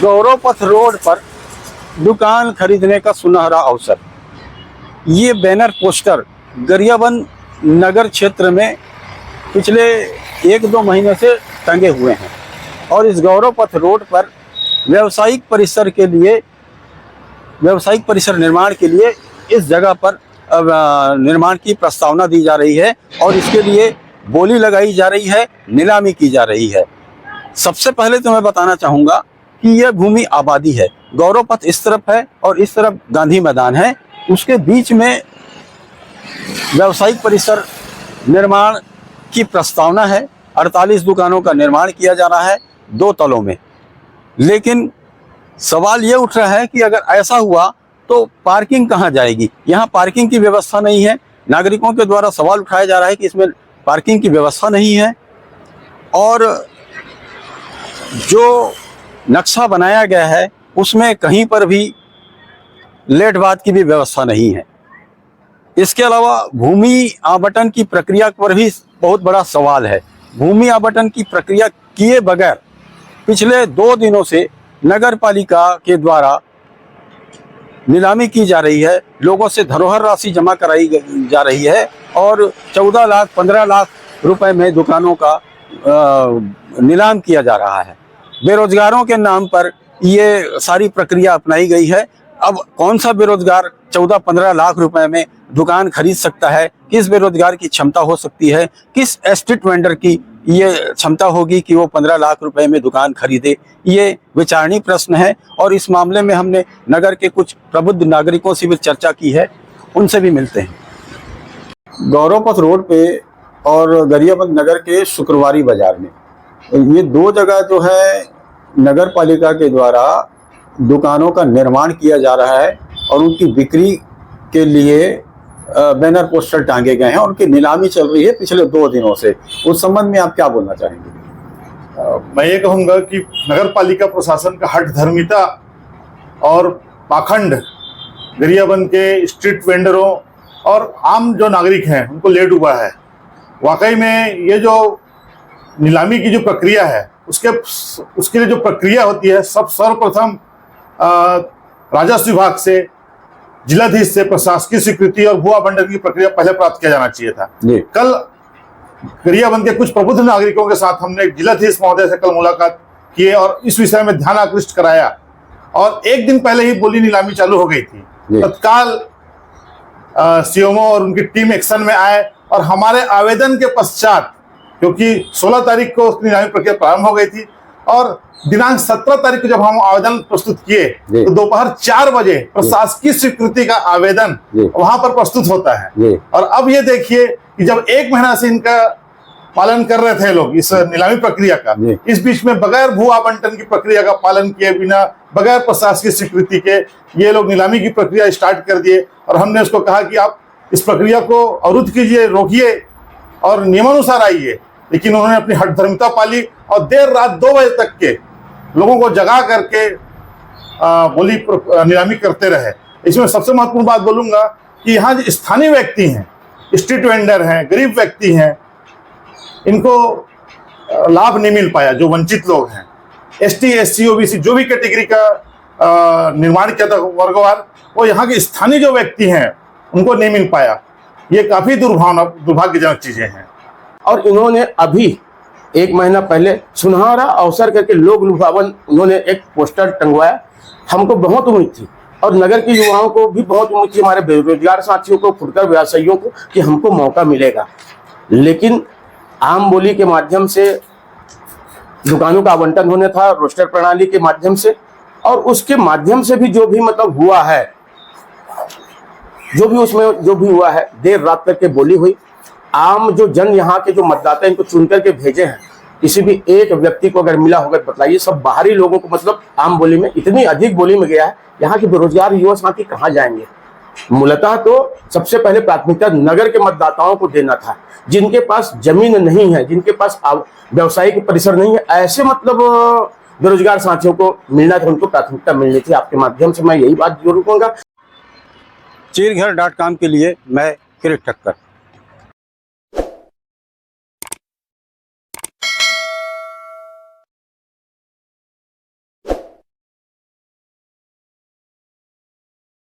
गौरव पथ रोड पर दुकान खरीदने का सुनहरा अवसर। ये बैनर पोस्टर गरियाबंद नगर क्षेत्र में पिछले 1-2 महीने से टंगे हुए हैं और इस गौरव पथ रोड पर व्यावसायिक परिसर निर्माण के लिए इस जगह पर निर्माण की प्रस्तावना दी जा रही है और इसके लिए बोली लगाई जा रही है, नीलामी की जा रही है। सबसे पहले तो मैं बताना चाहूँगा कि यह भूमि आबादी है। गौरव पथ इस तरफ है और इस तरफ गांधी मैदान है, उसके बीच में व्यावसायिक परिसर निर्माण की प्रस्तावना है। 48 दुकानों का निर्माण किया जा रहा है 2 तलों में। लेकिन सवाल ये उठ रहा है कि अगर ऐसा हुआ तो पार्किंग कहाँ जाएगी? यहाँ पार्किंग की व्यवस्था नहीं है। नागरिकों के द्वारा सवाल उठाया जा रहा है कि इसमें पार्किंग की व्यवस्था नहीं है और जो नक्शा बनाया गया है उसमें कहीं पर भी लेट बाद की भी व्यवस्था नहीं है। इसके अलावा भूमि आवंटन की प्रक्रिया पर भी बहुत बड़ा सवाल है। भूमि आवंटन की प्रक्रिया किए बगैर पिछले 2 दिनों से नगर पालिका के द्वारा नीलामी की जा रही है, लोगों से धरोहर राशि जमा कराई जा रही है और 14 लाख 15 लाख रुपए में दुकानों का नीलाम किया जा रहा है। बेरोजगारों के नाम पर ये सारी प्रक्रिया अपनाई गई है। अब कौन सा बेरोजगार 14-15 लाख रुपए में दुकान खरीद सकता है? किस बेरोजगार की क्षमता हो सकती है? किस स्ट्रीट वेंडर की ये क्षमता होगी कि वो 15 लाख रुपए में दुकान खरीदे? ये विचारणीय प्रश्न है और इस मामले में हमने नगर के कुछ प्रबुद्ध नागरिकों से भी चर्चा की है, उनसे भी मिलते हैं। गौरव पथ रोड पे और गरियाबंद नगर के शुक्रवारी बाजार में ये 2 जगह जो है नगर पालिका के द्वारा दुकानों का निर्माण किया जा रहा है और उनकी बिक्री के लिए बैनर पोस्टर टांगे गए हैं और उनकी नीलामी चल रही है पिछले 2 दिनों से। उस संबंध में आप क्या बोलना चाहेंगे? मैं ये कहूँगा कि नगर पालिका प्रशासन का हठधर्मिता और पाखंड गरियाबंद के स्ट्रीट वेंडरों और आम जो नागरिक हैं उनको ले डूबा है। वाकई में ये जो नीलामी की जो प्रक्रिया है उसके लिए जो प्रक्रिया होती है सर्वप्रथम राजस्व विभाग से, जिलाधीश से प्रशासकीय स्वीकृति और भू आवंटन की प्रक्रिया पहले प्राप्त किया जाना चाहिए था। कल गरियाबंद के कुछ प्रबुद्ध नागरिकों के साथ हमने जिलाधीश महोदय से कल मुलाकात किए और इस विषय में ध्यान आकृष्ट कराया और 1 दिन पहले ही बोली नीलामी चालू हो गई थी। तत्काल सीएमओ और उनकी टीम एक्शन में आए और हमारे आवेदन के पश्चात, क्योंकि 16 तारीख को उसकी नीलामी प्रक्रिया प्रारंभ हो गई थी और दिनांक 17 तारीख को जब हम आवेदन प्रस्तुत किए तो दोपहर 4 बजे प्रशासकीय स्वीकृति का आवेदन वहां पर प्रस्तुत होता है। और अब ये देखिए कि जब 1 महीना से इनका पालन कर रहे थे लोग इस नीलामी प्रक्रिया का, इस बीच में बगैर भू आवंटन की प्रक्रिया का पालन किए बिना, बगैर प्रशासकीय स्वीकृति के ये लोग नीलामी की प्रक्रिया स्टार्ट कर दिए और हमने उसको कहा कि आप इस प्रक्रिया को अवरुद्ध कीजिए, रोकिए और नियमानुसार आइए। लेकिन उन्होंने अपनी हठधर्मिता पाली और देर रात 2 बजे तक के लोगों को जगा करके बोली नीलामी करते रहे। इसमें सबसे महत्वपूर्ण बात बोलूंगा कि यहाँ जो स्थानीय व्यक्ति हैं, स्ट्रीट वेंडर हैं, गरीब व्यक्ति हैं, इनको लाभ नहीं मिल पाया। जो वंचित लोग हैं, ST SC OBC जो भी कैटेगरी का निर्माण किया था वर्गवार, वो यहाँ के स्थानीय जो व्यक्ति हैं उनको नहीं मिल पाया। ये काफी दुर्भाग्यजनक चीजें हैं। और इन्होंने अभी 1 महीना पहले सुनहरा अवसर करके लोग लुभावन उन्होंने एक पोस्टर टंगवाया। हमको बहुत उम्मीद थी और नगर के युवाओं को भी बहुत उम्मीद थी, हमारे बेरोजगार साथियों को, फुटकर व्यवसायियों को, कि हमको मौका मिलेगा। लेकिन आम बोली के माध्यम से दुकानों का आवंटन होने था, रोस्टर प्रणाली के माध्यम से, और उसके माध्यम से भी जो भी मतलब हुआ है, जो भी हुआ है, देर रात तक के बोली हुई। आम जो जन यहाँ के जो मतदाता इनको चुन करके भेजे हैं, किसी भी एक व्यक्ति को अगर मिला होगा तो बताइए। सब बाहरी लोगों को मतलब आम बोली में इतनी अधिक बोली में गया है। यहाँ के बेरोजगार युवा साथी कहाँ जाएंगे? मूलतः तो सबसे पहले प्राथमिकता नगर के मतदाताओं को देना था, जिनके पास जमीन नहीं है, जिनके पास व्यवसायिक परिसर नहीं है, ऐसे मतलब बेरोजगार साथियों को मिलना था, उनको प्राथमिकता मिलनी थी। आपके माध्यम से मैं यही बात जरूर कहूँगा। चिरघर.com के लिए मैं किरीट ठक्कर।